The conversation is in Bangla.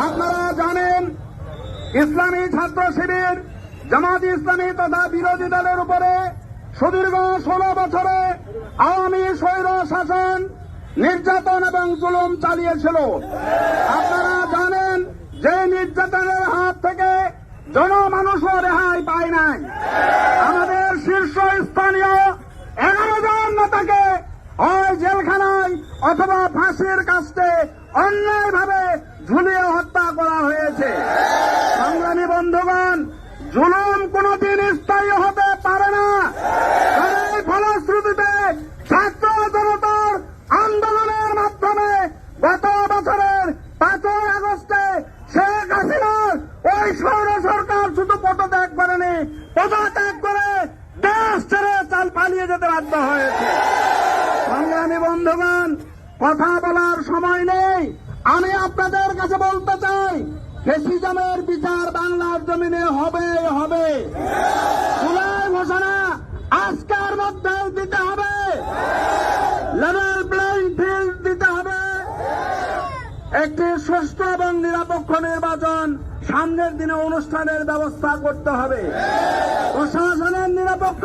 আপনারা জানেন ইসলামী ছাত্র শিবির, জামাত ইসলামী তথা বিরোধী দলের উপরে সুদীর্ঘ 16 বছরে আওয়ামী স্বৈর শাসন, নির্যাতন এবং জুলুম চালিয়েছিল। আপনারা জানেন যে নির্যাতনের হাত থেকে জনমানুষও রেহাই পায় নাই। আমাদের শীর্ষস্থানীয় 11 জন নেতাকে হয় জেলখানায় অথবা ফাঁসির কাস্টে অন্যায়ভাবে ঝুলিয়ে হত্যা করা হয়েছে। সংগ্রামী বন্ধুগণ, জুলুম কোনদিন স্থায়ী হতে পারে না। এই ফলশ্রুতিতে ছাত্র জনতার আন্দোলনের মাধ্যমে গত বছরের 5 আগস্টে শেখ হাসিনার ওই সৌর সরকার শুধু পদত্যাগ করেনি, পদত্যাগ করে দেশ ছেড়ে পালিয়ে যেতে বাধ্য হয়েছে। সংগ্রামী বন্ধুগণ, কথা বলার সময় নেই। আমি আপনাদের কাছে বলতে চাই, ফ্যাসিজমের বিচার বাংলার জমিনে হবে হবে। জুলাই ঘোষণা আজকের মধ্যে দিতে হবে, লেভেল প্লেইং ফিল্ড দিতে হবে, একটি সুষ্ঠু এবং নিরপেক্ষ নির্বাচন সামনের দিনে অনুষ্ঠানের ব্যবস্থা করতে হবে, প্রশাসনের নিরপেক্ষ